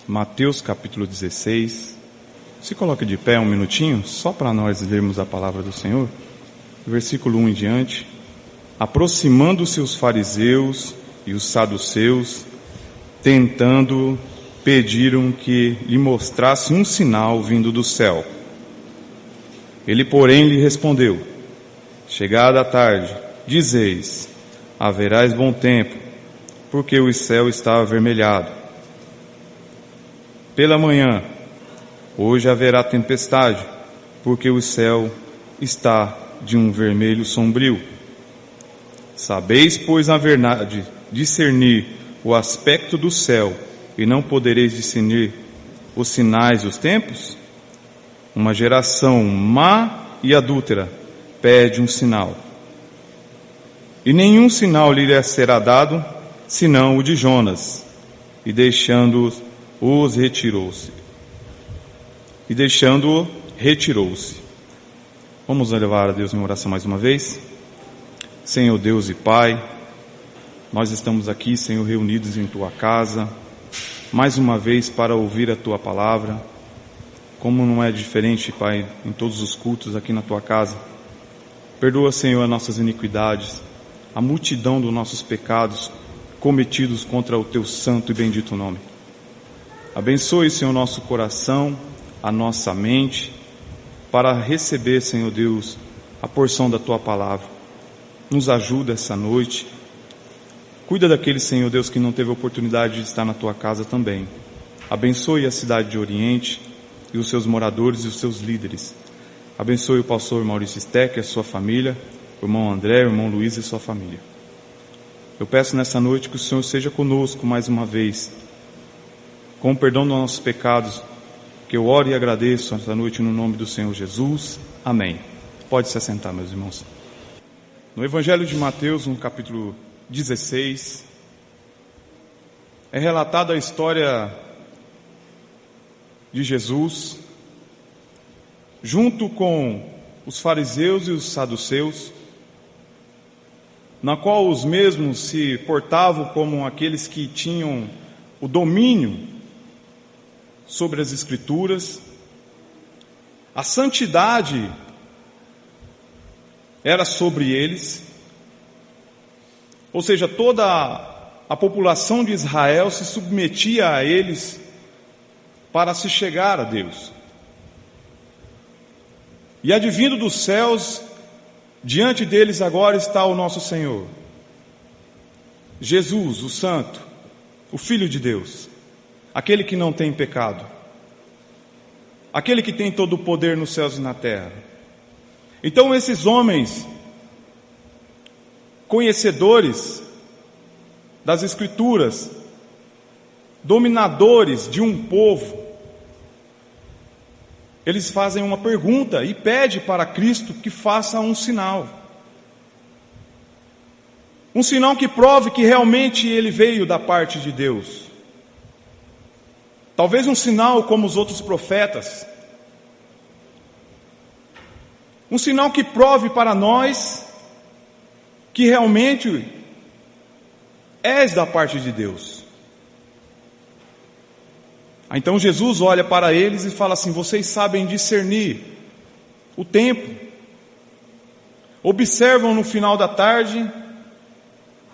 Mateus capítulo 16. Se coloque de pé um minutinho, só para nós lermos a palavra do Senhor. Versículo 1 em diante. Aproximando-se os fariseus e os saduceus, tentando, pediram que lhe mostrasse um sinal vindo do céu. Ele, porém, lhe respondeu: chegada a tarde, dizeis, haverás bom tempo, porque o céu está avermelhado. Pela manhã, hoje haverá tempestade, porque o céu está de um vermelho sombrio. Sabeis, pois, na verdade, discernir o aspecto do céu, e não podereis discernir os sinais dos tempos? Uma geração má e adúltera pede um sinal, e nenhum sinal lhe será dado, senão o de Jonas. E deixando-o, retirou-se. Vamos levar a Deus em oração mais uma vez. Senhor Deus e Pai, nós estamos aqui, Senhor, reunidos em Tua casa, mais uma vez para ouvir a Tua palavra, como não é diferente, Pai, em todos os cultos aqui na Tua casa. Perdoa, Senhor, as nossas iniquidades, a multidão dos nossos pecados cometidos contra o Teu santo e bendito nome. Abençoe, Senhor, nosso coração, a nossa mente, para receber, Senhor Deus, a porção da Tua palavra. Nos ajuda essa noite. Cuida daquele, Senhor Deus, que não teve a oportunidade de estar na Tua casa também. Abençoe a cidade de Oriente e os seus moradores e os seus líderes. Abençoe o pastor Maurício Steck e a sua família, o irmão André, o irmão Luiz e sua família. Eu peço nessa noite que o Senhor seja conosco mais uma vez, com o perdão dos nossos pecados, que eu oro e agradeço esta noite no nome do Senhor Jesus. Amém. Pode se assentar, meus irmãos. No Evangelho de Mateus, no capítulo 16, é relatada a história de Jesus, junto com os fariseus e os saduceus, na qual os mesmos se portavam como aqueles que tinham o domínio sobre as Escrituras. A santidade era sobre eles, ou seja, toda a população de Israel se submetia a eles para se chegar a Deus. E advindo dos céus, diante deles agora está o nosso Senhor, Jesus, o Santo, o Filho de Deus, aquele que não tem pecado, aquele que tem todo o poder nos céus e na terra. Então esses homens, conhecedores das Escrituras, dominadores de um povo, eles fazem uma pergunta e pedem para Cristo que faça um sinal. Um sinal que prove que realmente ele veio da parte de Deus. Talvez um sinal como os outros profetas. Um sinal que prove para nós que realmente és da parte de Deus. Então Jesus olha para eles e fala assim: vocês sabem discernir o tempo, observam no final da tarde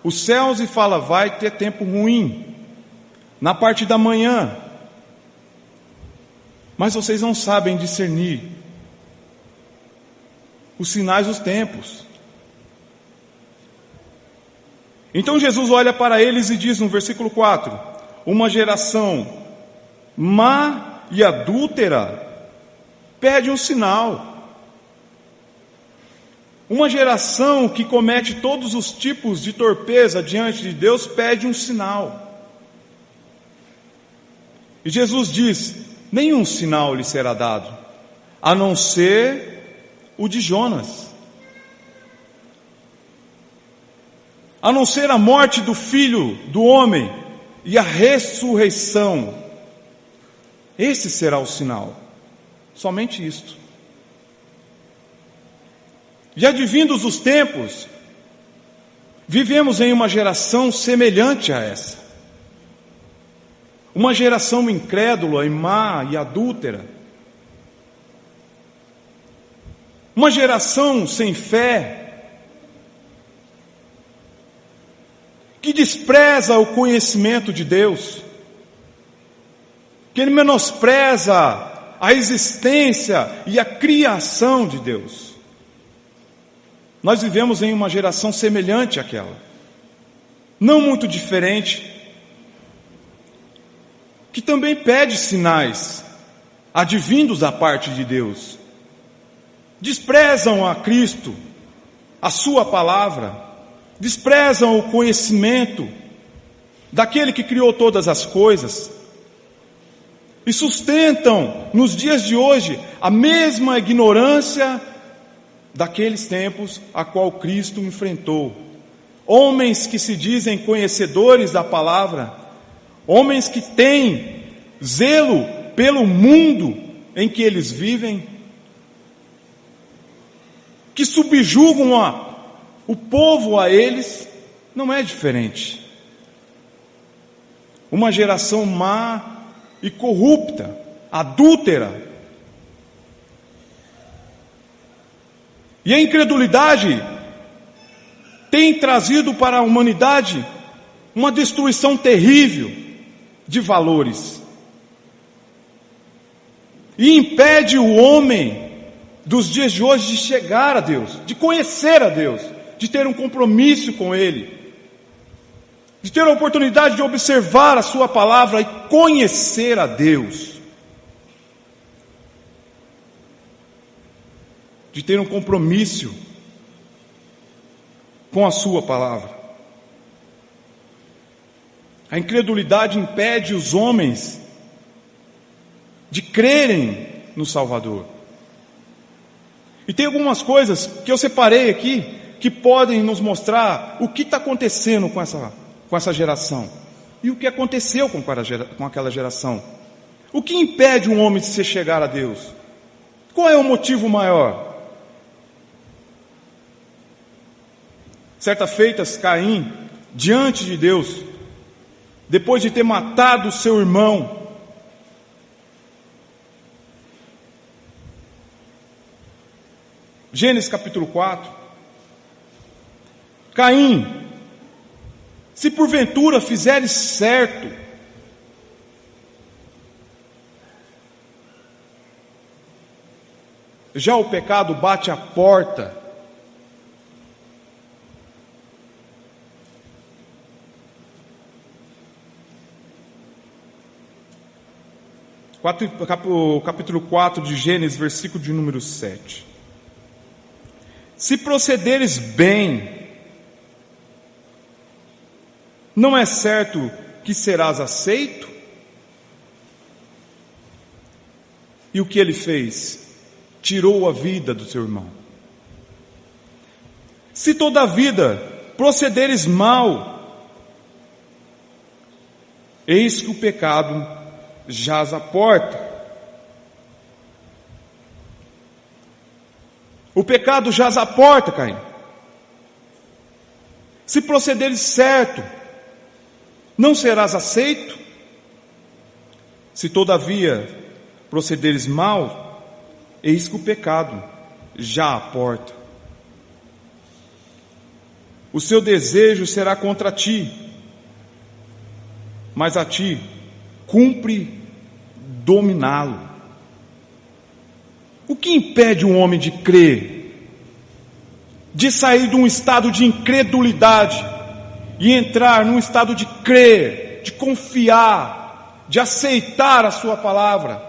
os céus e fala, vai ter tempo ruim na parte da manhã, mas vocês não sabem discernir os sinais dos tempos. Então Jesus olha para eles e diz no versículo 4: uma geração má e adúltera pede um sinal. Uma geração que comete todos os tipos de torpeza diante de Deus pede um sinal. E Jesus diz: nenhum sinal lhe será dado, a não ser o de Jonas, a não ser a morte do Filho do Homem e a ressurreição. Esse será o sinal, somente isto. E advindos os tempos, vivemos em uma geração semelhante a essa. uma geração incrédula e má e adúltera, uma geração sem fé, que despreza o conhecimento de Deus, que ele menospreza a existência e a criação de Deus. Nós vivemos em uma geração semelhante àquela, não muito diferente, que também pede sinais advindos da parte de Deus. Desprezam a Cristo, a sua palavra, desprezam o conhecimento daquele que criou todas as coisas, e sustentam nos dias de hoje a mesma ignorância daqueles tempos a qual Cristo enfrentou. Homens que se dizem conhecedores da palavra, homens que têm zelo pelo mundo em que eles vivem, que subjugam o povo a eles, não é diferente. Uma geração má e corrupta, adúltera. E a incredulidade tem trazido para a humanidade uma destruição terrível de valores. E impede o homem dos dias de hoje de chegar a Deus, de conhecer a Deus, de ter um compromisso com Ele, de ter a oportunidade de observar a sua palavra e conhecer a Deus, de ter um compromisso com a sua palavra. A incredulidade impede os homens de crerem no Salvador. E tem algumas coisas que eu separei aqui que podem nos mostrar o que está acontecendo com essa geração e o que aconteceu com aquela geração. O que impede um homem de se chegar a Deus? Qual é o motivo maior? Certa feita, Caim, diante de Deus, depois de ter matado seu irmão, Gênesis capítulo 4, Caim, se porventura fizeres certo, já o pecado bate à porta. Capítulo 4 de Gênesis, versículo de número 7. Se procederes bem, não é certo que serás aceito? E o que ele fez? Tirou a vida do seu irmão. Se todavia procederes mal, eis que o pecado jaz à porta. O pecado jaz à porta, Caim. Se procederes certo, não serás aceito. Se todavia procederes mal, eis que o pecado já à porta. O seu desejo será contra ti, mas a ti cumpre dominá-lo. O que impede um homem de crer, de sair de um estado de incredulidade e entrar num estado de crer, de confiar, de aceitar a sua palavra,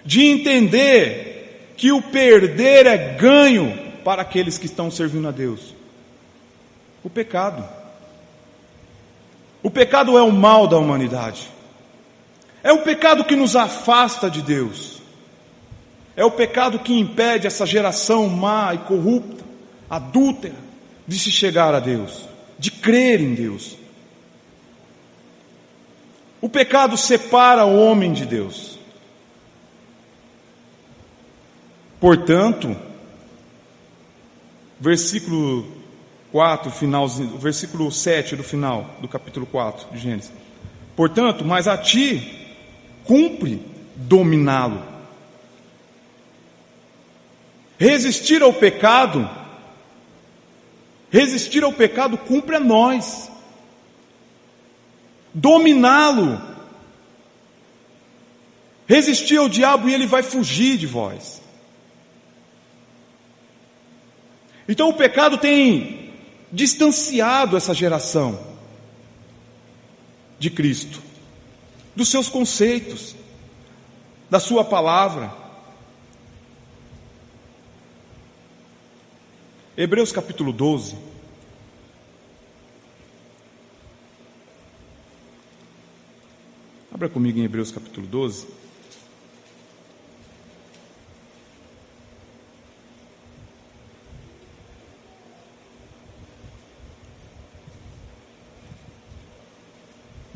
de entender que o perder é ganho para aqueles que estão servindo a Deus? O pecado. O pecado é o mal da humanidade. É o pecado que nos afasta de Deus. É o pecado que impede essa geração má e corrupta, adúltera, de se chegar a Deus, de crer em Deus. O pecado separa o homem de Deus. Portanto, versículo 4, versículo 7 do final do capítulo 4 de Gênesis. Portanto, mas a ti cumpre dominá-lo. Resistir ao pecado cumpre a nós. Dominá-lo. Resistir ao diabo e ele vai fugir de vós. Então o pecado tem distanciado essa geração de Cristo, dos seus conceitos, da sua palavra. Hebreus capítulo 12. Abra comigo em Hebreus capítulo 12.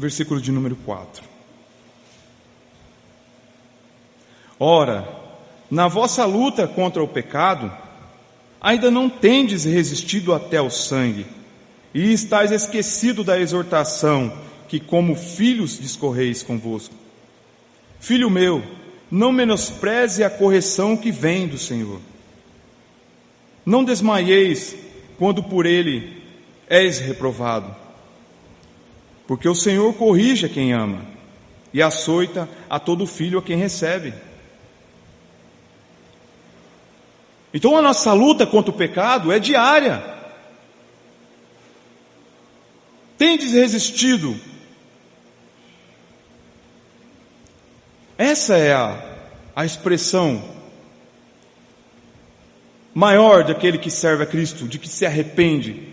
Versículo de número 4. Ora, na vossa luta contra o pecado, ainda não tendes resistido até o sangue, e estáis esquecido da exortação que como filhos discorreis convosco. Filho meu, não menospreze a correção que vem do Senhor. Não desmaieis quando por ele és reprovado. Porque o Senhor corrige a quem ama, e açoita a todo filho a quem recebe. Então a nossa luta contra o pecado é diária. Tendes resistido. Essa é a expressão maior daquele que serve a Cristo, de que se arrepende.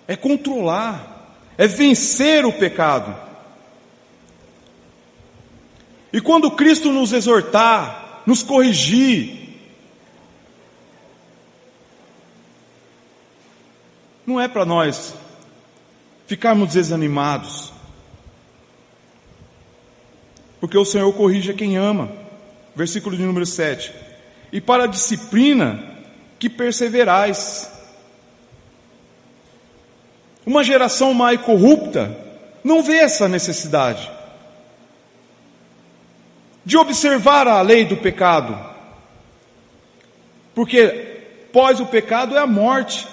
É controlar. É vencer o pecado. E quando Cristo nos exortar, nos corrigir, não é para nós ficarmos desanimados, porque o Senhor corrige a quem ama. Versículo de número 7. E para a disciplina que perseverais. Uma geração má e corrupta não vê essa necessidade de observar a lei do pecado, porque pós o pecado é a morte.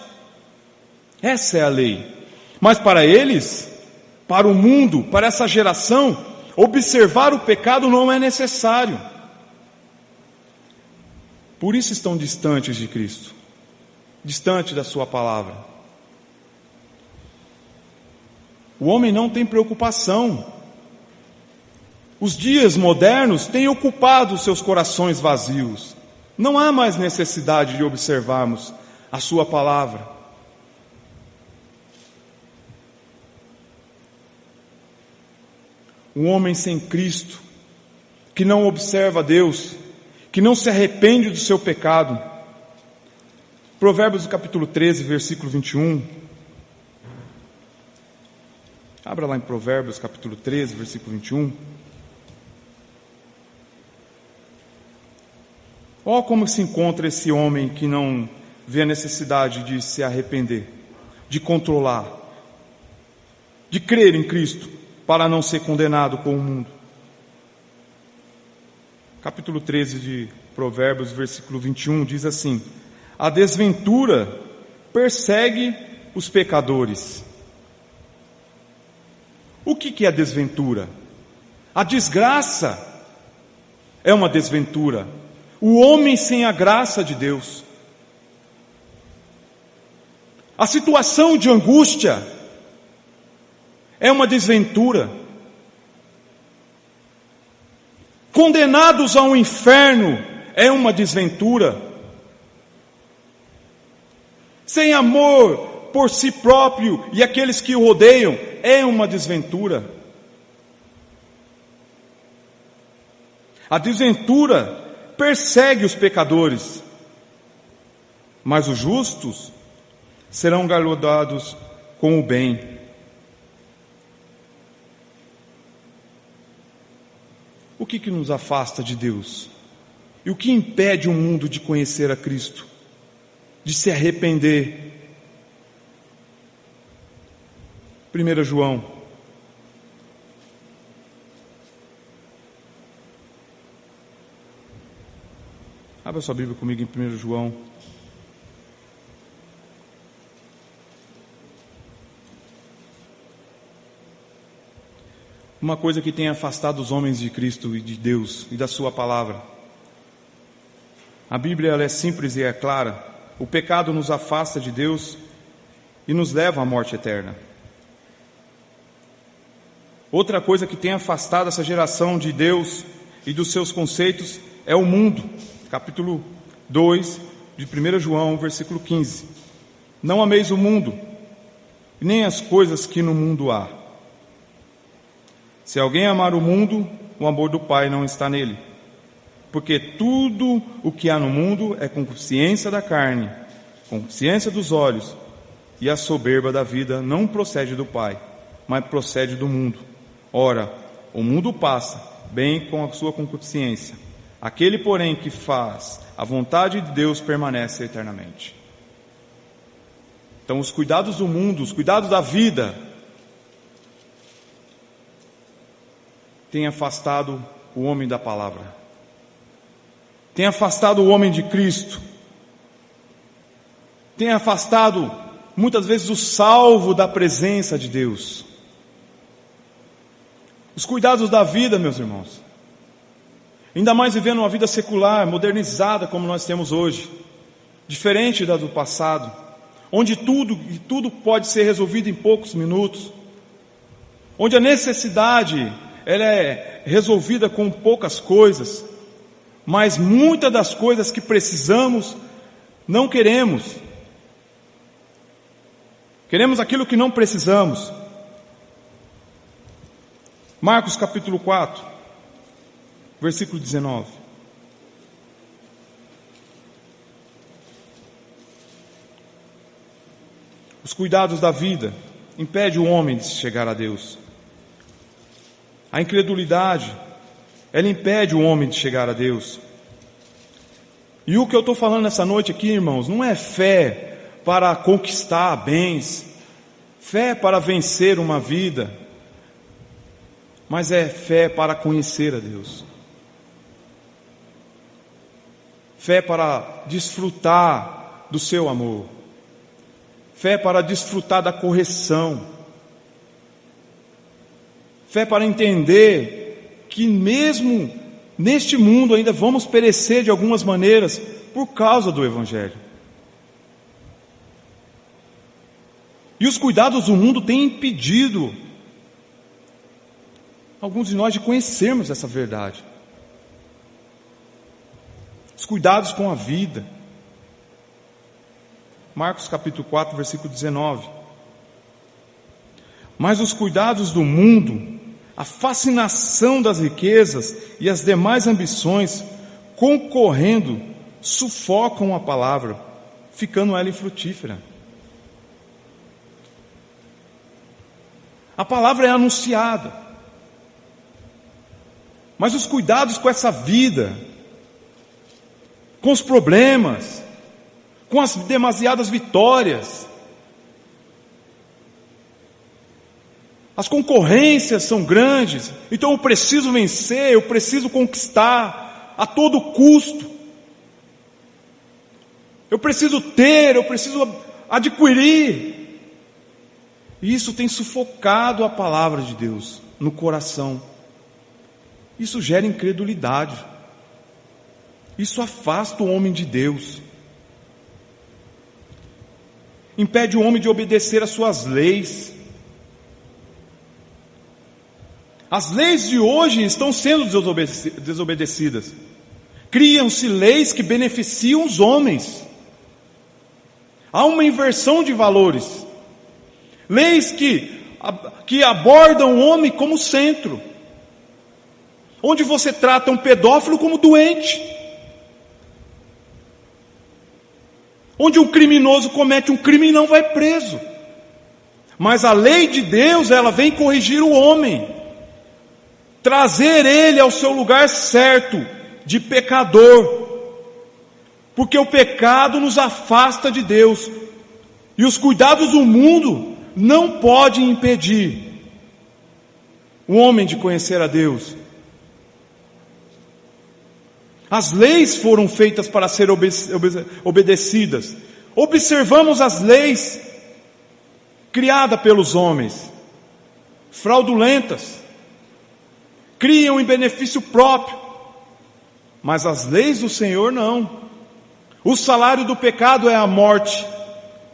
Essa é a lei. Mas para eles, para o mundo, para essa geração, observar o pecado não é necessário. Por isso estão distantes de Cristo, distantes da sua palavra. O homem não tem preocupação. Os dias modernos têm ocupado os seus corações vazios. Não há mais necessidade de observarmos a sua palavra. Um homem sem Cristo, que não observa Deus, que não se arrepende do seu pecado. Provérbios capítulo 13, versículo 21. Abra lá em Provérbios capítulo 13, versículo 21. Olha como se encontra esse homem que não vê a necessidade de se arrepender, de controlar, de crer em Cristo, para não ser condenado com o mundo. Capítulo 13 de Provérbios, versículo 21, diz assim: a desventura persegue os pecadores. O que é a desventura? A desgraça é uma desventura. O homem sem a graça de Deus. A situação de angústia é uma desventura. Condenados ao inferno é uma desventura. Sem amor por si próprio e aqueles que o rodeiam é uma desventura. A desventura persegue os pecadores, mas os justos serão galardoados com o bem. O que nos afasta de Deus? E o que impede o mundo de conhecer a Cristo? De se arrepender? 1 João, Abra sua Bíblia comigo em 1 João. Uma coisa que tem afastado os homens de Cristo e de Deus e da sua palavra. A Bíblia ela é simples e é clara. O pecado nos afasta de Deus e nos leva à morte eterna. Outra coisa que tem afastado essa geração de Deus e dos seus conceitos é o mundo. Capítulo 2 de 1 João, versículo 15. Não ameis o mundo, nem as coisas que no mundo há. Se alguém amar o mundo, o amor do Pai não está nele. Porque tudo o que há no mundo é concupiscência da carne, concupiscência dos olhos, e a soberba da vida não procede do Pai, mas procede do mundo. Ora, o mundo passa, bem com a sua concupiscência. Aquele, porém, que faz a vontade de Deus permanece eternamente. Então, os cuidados do mundo, os cuidados da vida, têm afastado o homem da palavra. Tem afastado o homem de Cristo. Tem afastado, muitas vezes, o salvo da presença de Deus. Os cuidados da vida, meus irmãos. Ainda mais vivendo uma vida secular, modernizada como nós temos hoje. Diferente da do passado. Onde tudo pode ser resolvido em poucos minutos. Onde a necessidade ela é resolvida com poucas coisas. Mas muitas das coisas que precisamos, não queremos. Queremos aquilo que não precisamos. Marcos capítulo 4, versículo 19. Os cuidados da vida impedem o homem de chegar a Deus. A incredulidade, ela impede o homem de chegar a Deus. E o que eu estou falando nessa noite aqui, irmãos, não é fé para conquistar bens, fé para vencer uma vida, mas é fé para conhecer a Deus. Fé para desfrutar do seu amor. Fé para desfrutar da correção. Fé para entender que mesmo neste mundo ainda vamos perecer de algumas maneiras por causa do Evangelho. E os cuidados do mundo têm impedido alguns de nós de conhecermos essa verdade. Os cuidados com a vida. Marcos capítulo 4, versículo 19. Mas os cuidados do mundo, a fascinação das riquezas e as demais ambições, concorrendo, sufocam a palavra, ficando ela infrutífera. A palavra é anunciada, mas os cuidados com essa vida, com os problemas, com as demasiadas vitórias, as concorrências são grandes, então eu preciso vencer, eu preciso conquistar a todo custo, eu preciso ter, eu preciso adquirir, e isso tem sufocado a palavra de Deus no coração. Isso gera incredulidade, isso afasta o homem de Deus, impede o homem de obedecer às suas leis. As leis de hoje estão sendo desobedecidas. Criam-se leis que beneficiam os homens. Há uma inversão de valores. Leis que abordam o homem como centro. Onde você trata um pedófilo como doente. Onde um criminoso comete um crime e não vai preso. Mas a lei de Deus, ela vem corrigir o homem. Trazer ele ao seu lugar certo, de pecador. Porque o pecado nos afasta de Deus. E os cuidados do mundo não podem impedir o homem de conhecer a Deus. As leis foram feitas para serem obedecidas. Observamos as leis criadas pelos homens, fraudulentas, criam em benefício próprio, mas as leis do Senhor não. O salário do pecado é a morte,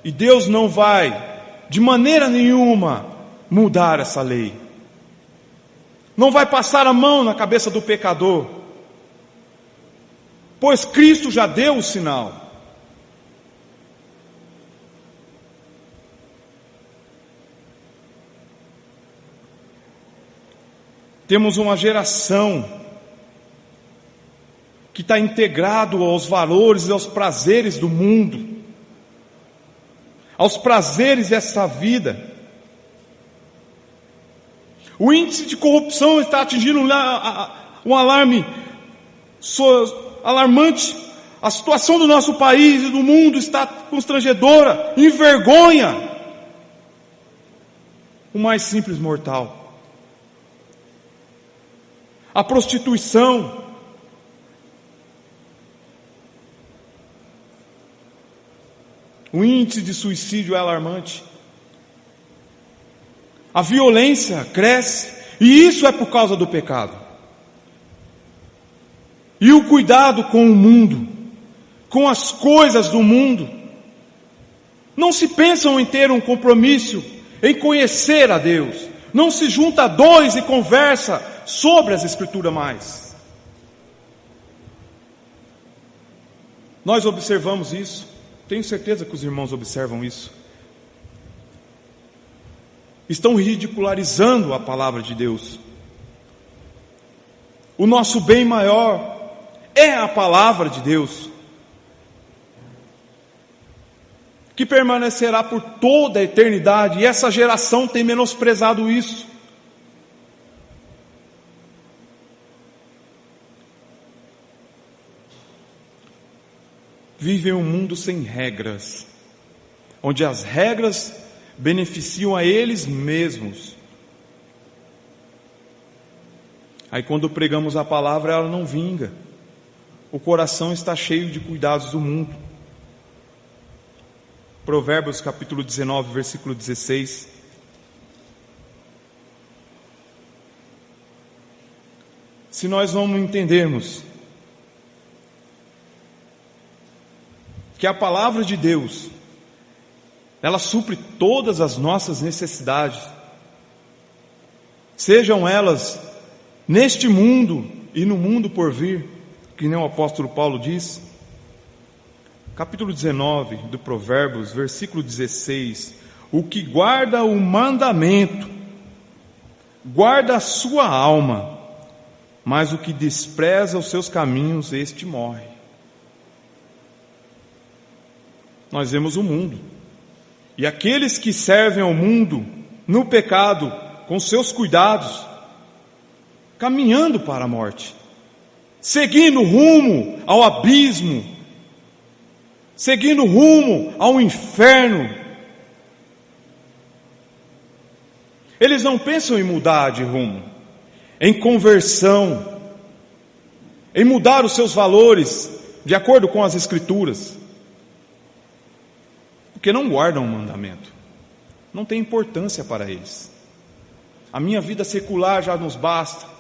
e Deus não vai, de maneira nenhuma, mudar essa lei. Não vai passar a mão na cabeça do pecador, pois Cristo já deu o sinal. Temos uma geração que está integrado aos valores e aos prazeres do mundo, aos prazeres dessa vida. O índice de corrupção está atingindo um alarme alarmante. A situação do nosso país e do mundo está constrangedora, envergonha o mais simples mortal. A prostituição, o índice de suicídio é alarmante. A violência cresce, e isso é por causa do pecado. E o cuidado com o mundo, com as coisas do mundo. Não se pensam em ter um compromisso, em conhecer a Deus. Não se junta a dois e conversa sobre as Escrituras mais. Nós observamos isso. Tenho certeza que os irmãos observam isso. Estão ridicularizando a palavra de Deus. O nosso bem maior é a palavra de Deus, que permanecerá por toda a eternidade, e essa geração tem menosprezado isso. Vivem um mundo sem regras, onde as regras beneficiam a eles mesmos. Aí quando pregamos a palavra, ela não vinga. O coração está cheio de cuidados do mundo. Provérbios capítulo 19, versículo 16. Se nós não entendermos que a palavra de Deus, ela supre todas as nossas necessidades, sejam elas neste mundo e no mundo por vir, que nem o apóstolo Paulo diz. Capítulo 19 do Provérbios, versículo 16: o que guarda o mandamento, guarda a sua alma, mas o que despreza os seus caminhos, este morre. Nós vemos o mundo, e aqueles que servem ao mundo no pecado, com seus cuidados, caminhando para a morte, seguindo rumo ao abismo, seguindo rumo ao inferno. Eles não pensam em mudar de rumo, em conversão, em mudar os seus valores de acordo com as Escrituras, porque não guardam o mandamento, não tem importância para eles. A minha vida secular já nos basta.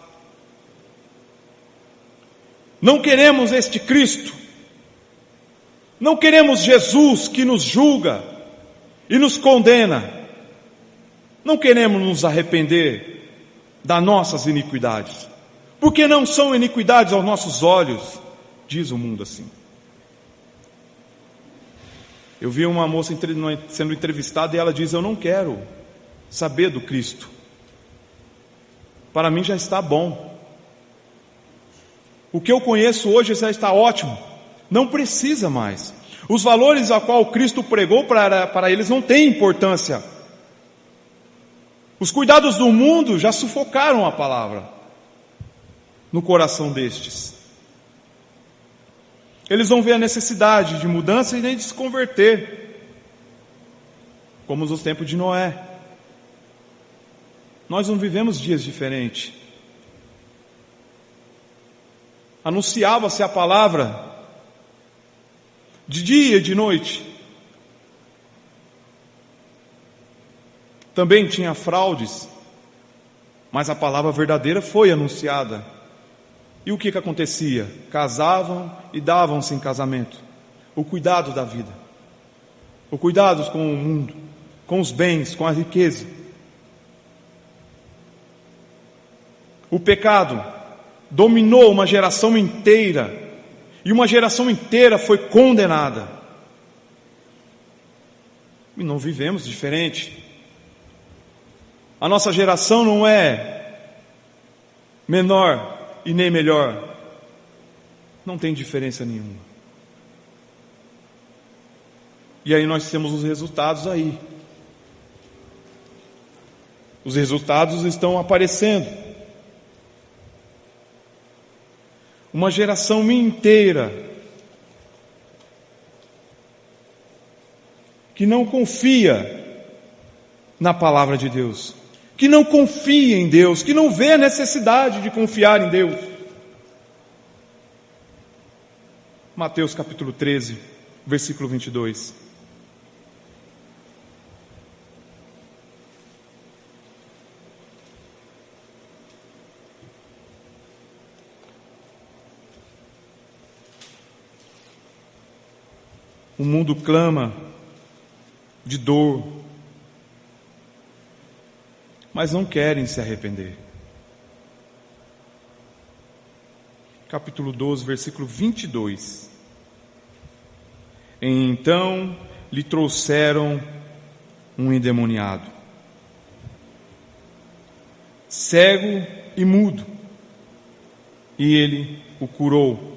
Não queremos este Cristo, não queremos Jesus que nos julga e nos condena. Não queremos nos arrepender das nossas iniquidades, porque não são iniquidades aos nossos olhos, diz o mundo assim. Eu vi uma moça sendo entrevistada e ela diz: eu não quero saber do Cristo, para mim já está bom. O que eu conheço hoje já está ótimo, não precisa mais. Os valores a qual Cristo pregou para eles não têm importância. Os cuidados do mundo já sufocaram a palavra no coração destes. Eles não veem a necessidade de mudança e nem de se converter, como nos tempos de Noé. Nós não vivemos dias diferentes. anunciava-se a palavra de dia e de noite. Também tinha fraudes, mas a palavra verdadeira foi anunciada. E o que acontecia? Casavam e davam-se em casamento. O cuidado da vida, o cuidado com o mundo, com os bens, com a riqueza. O pecado dominou uma geração inteira, e uma geração inteira foi condenada. E não vivemos diferente. A nossa geração não é menor e nem melhor. Não tem diferença nenhuma. E aí nós temos os resultados aí. Os resultados estão aparecendo. Uma geração inteira que não confia na palavra de Deus, que não confia em Deus, que não vê a necessidade de confiar em Deus. Mateus capítulo 13, versículo 22. O mundo clama de dor, mas não querem se arrepender. Capítulo 12, versículo 22. Então lhe trouxeram um endemoniado, cego e mudo, e ele o curou,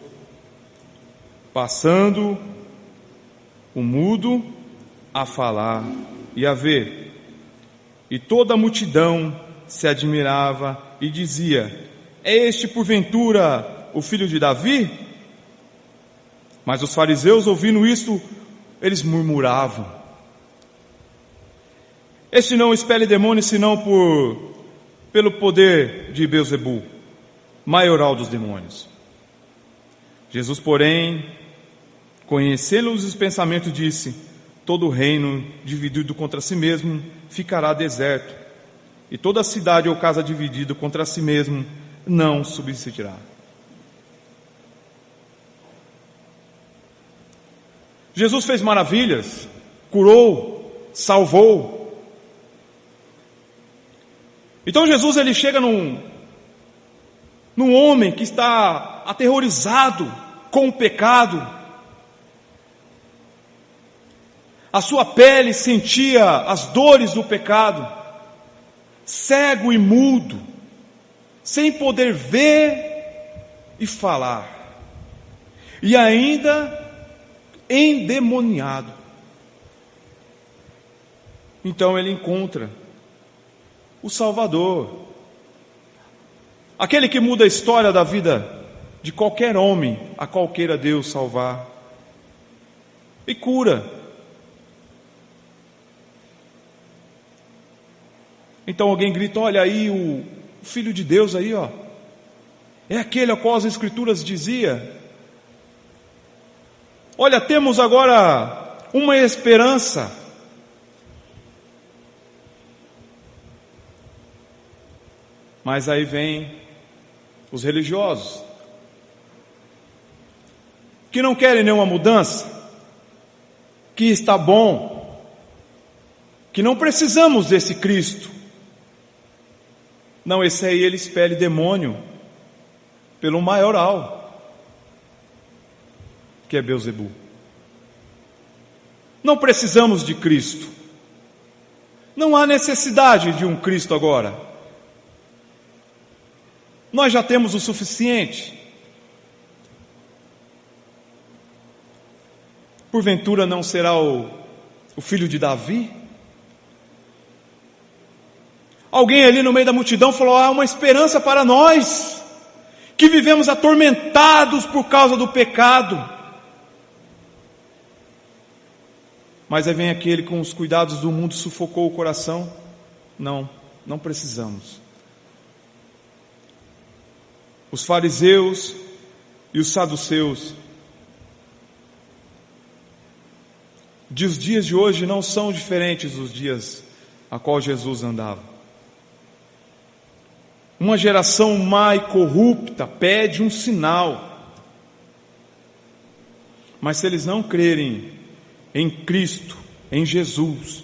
passando o mudo a falar e a ver. E toda a multidão se admirava e dizia: é este porventura o filho de Davi? Mas os fariseus, ouvindo isto, eles murmuravam: este não expele demônios senão pelo poder de Beelzebu, maioral dos demônios. Jesus, porém, conhecendo os pensamentos, disse: todo reino dividido contra si mesmo ficará deserto, e toda cidade ou casa dividida contra si mesmo não subsistirá. Jesus fez maravilhas, curou, salvou. Então Jesus ele chega num homem que está aterrorizado com o pecado. A sua pele sentia as dores do pecado, cego e mudo, sem poder ver e falar, e ainda endemoniado. Então ele encontra o Salvador, aquele que muda a história da vida de qualquer homem a qualquer Deus salvar, e cura. Então alguém grita: olha aí o Filho de Deus aí, ó. É aquele a qual as Escrituras dizia. Olha, temos agora uma esperança. Mas aí vem os religiosos, que não querem nenhuma mudança, que está bom, que não precisamos desse Cristo. Não, esse aí ele expele demônio pelo maioral, que é Beelzebu. Não precisamos de Cristo. Não há necessidade de um Cristo agora. Nós já temos o suficiente. Porventura não será o filho de Davi? Alguém ali no meio da multidão falou: há uma esperança para nós, que vivemos atormentados por causa do pecado. Mas aí vem aquele com os cuidados do mundo, sufocou o coração. Não precisamos. Os fariseus e os saduceus. Os dias de hoje não são diferentes dos dias a qual Jesus andava. Uma geração má e corrupta pede um sinal. Mas se eles não crerem em Cristo, em Jesus,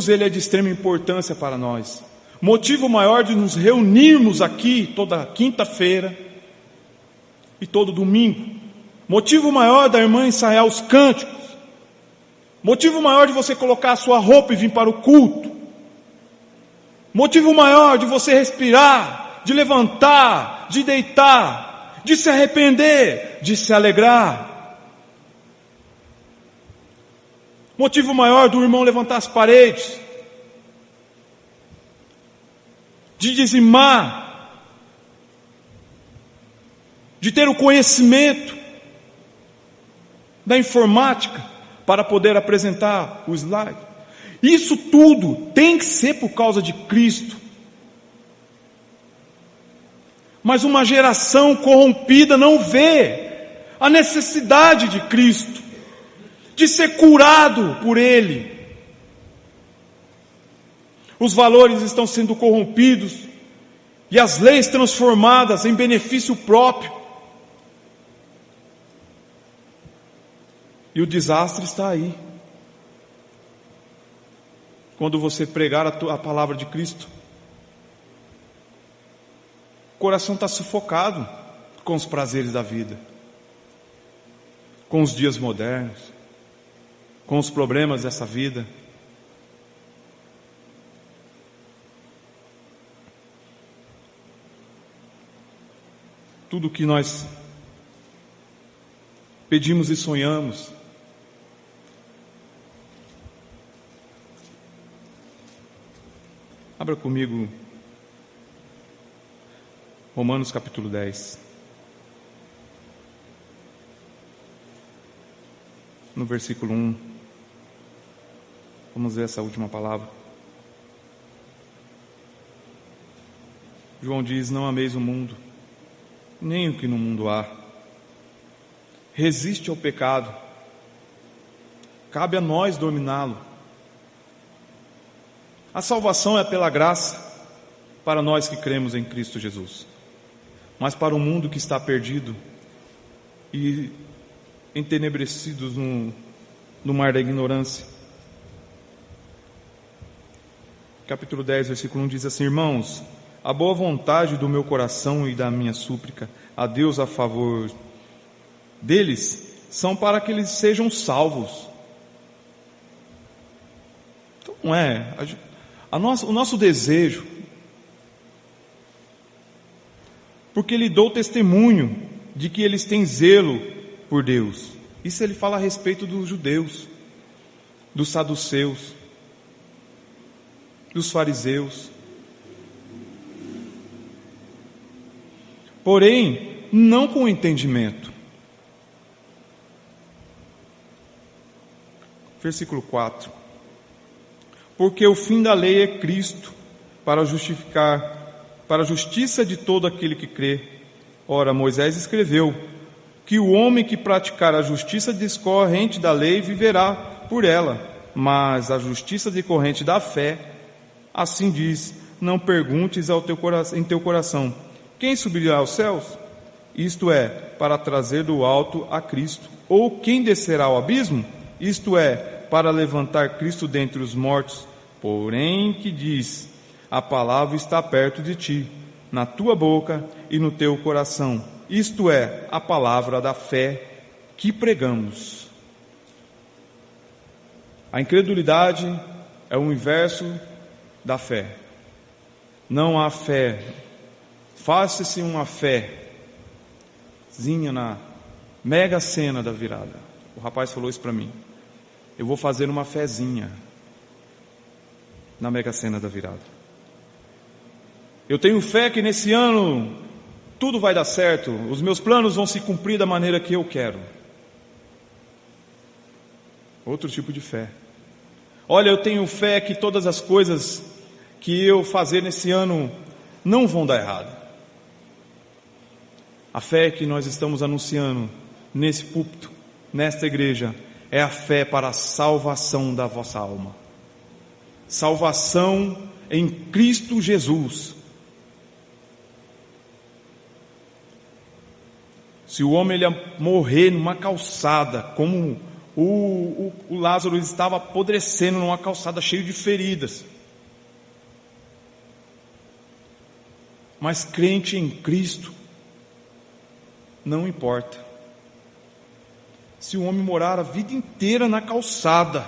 ele é de extrema importância para nós. Motivo maior de nos reunirmos aqui toda quinta-feira e todo domingo. Motivo maior da irmã ensaiar os cânticos. Motivo maior de você colocar a sua roupa e vir para o culto. Motivo maior de você respirar, de levantar, de deitar, de se arrepender, de se alegrar. Motivo maior do irmão levantar as paredes, de dizimar, de ter o conhecimento da informática para poder apresentar o slide. Isso tudo tem que ser por causa de Cristo. Mas uma geração corrompida não vê a necessidade de Cristo, de ser curado por Ele. Os valores estão sendo corrompidos e as leis transformadas em benefício próprio. E o desastre está aí. Quando você pregar a palavra de Cristo, o coração está sufocado com os prazeres da vida, com os dias modernos, com os problemas dessa vida. Tudo que nós pedimos e sonhamos, abra comigo Romanos capítulo 10. No versículo 1. Vamos ver essa última palavra. João diz: não ameis o mundo, nem o que no mundo há. Resiste ao pecado. Cabe a nós dominá-lo. A salvação é pela graça para nós que cremos em Cristo Jesus. Mas para o mundo que está perdido e entenebrecidos no mar da ignorância. Capítulo 10, versículo 1 diz assim: irmãos, a boa vontade do meu coração e da minha súplica a Deus a favor deles são para que eles sejam salvos. Então não é o nosso desejo, porque ele deu testemunho de que eles têm zelo por Deus. Isso ele fala a respeito dos judeus, dos saduceus, dos fariseus. Porém, não com entendimento. Versículo 4. Porque o fim da lei é Cristo, para a justiça de todo aquele que crê. Ora, Moisés escreveu que o homem que praticar a justiça decorrente da lei viverá por ela, mas a justiça decorrente da fé, assim diz: não perguntes em teu coração, quem subirá aos céus? Isto é, para trazer do alto a Cristo. Ou quem descerá ao abismo? Isto é, para levantar Cristo dentre os mortos. Porém que diz: a palavra está perto de ti, na tua boca e no teu coração. Isto é, a palavra da fé que pregamos. A incredulidade é o inverso da fé. Não há fé. Faça-se uma fézinha na mega sena da virada. O rapaz falou isso para mim. Eu vou fazer uma fézinha na mega sena da virada. Eu tenho fé que nesse ano tudo vai dar certo, os meus planos vão se cumprir da maneira que eu quero. Outro tipo de fé. Olha, eu tenho fé que todas as coisas que eu fazer nesse ano não vão dar errado. A fé que nós estamos anunciando nesse púlpito, nesta igreja, é a fé para a salvação da vossa alma. Salvação em Cristo Jesus. Se o homem ele morrer numa calçada, como o Lázaro estava apodrecendo numa calçada cheio de feridas, mas crente em Cristo, não importa. Se o homem morar a vida inteira na calçada,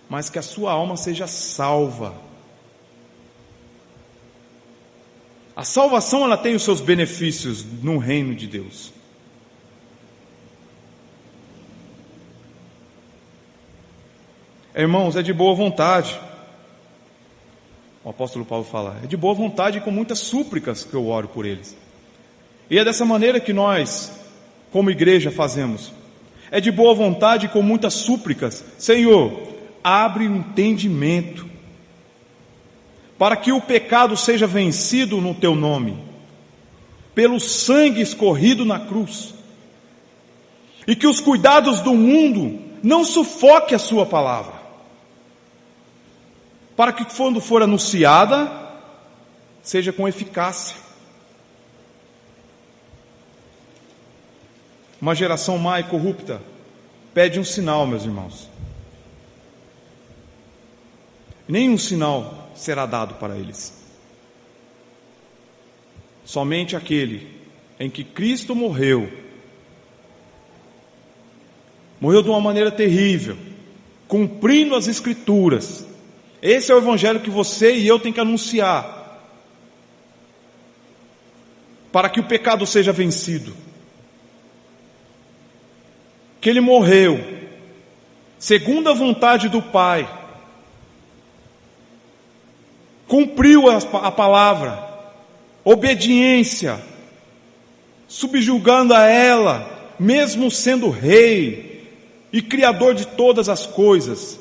mas que a sua alma seja salva. A salvação ela tem os seus benefícios no reino de Deus. Irmãos, é de boa vontade. O apóstolo Paulo fala, é de boa vontade e com muitas súplicas que eu oro por eles. E é dessa maneira que nós, como igreja, fazemos. É de boa vontade e com muitas súplicas. Senhor, abre o entendimento, para que o pecado seja vencido no teu nome, pelo sangue escorrido na cruz, e que os cuidados do mundo não sufoquem a sua palavra, para que quando for anunciada, seja com eficácia. Uma geração má e corrupta pede um sinal, meus irmãos. Nenhum sinal será dado para eles. Somente aquele em que Cristo morreu de uma maneira terrível, cumprindo as Escrituras. Esse é o evangelho que você e eu tem que anunciar, para que o pecado seja vencido. Que ele morreu segundo a vontade do Pai, cumpriu a palavra, obediência, subjugando a ela, mesmo sendo rei e criador de todas as coisas,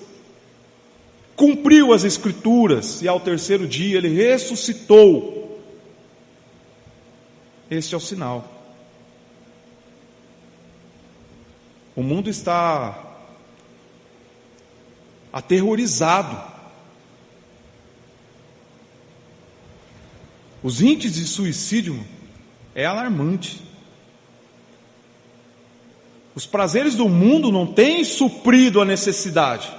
cumpriu as Escrituras e ao terceiro dia ele ressuscitou. Este é o sinal. O mundo está aterrorizado. Os índices de suicídio é alarmante. Os prazeres do mundo não têm suprido a necessidade.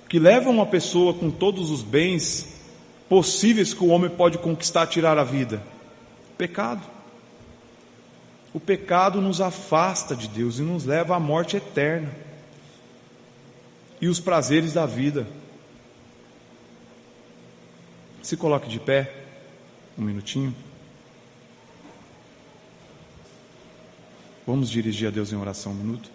O que leva uma pessoa com todos os bens possíveis que o homem pode conquistar, tirar a vida? Pecado. O pecado nos afasta de Deus e nos leva à morte eterna. E os prazeres da vida. Se coloque de pé, um minutinho. Vamos dirigir a Deus em oração um minuto.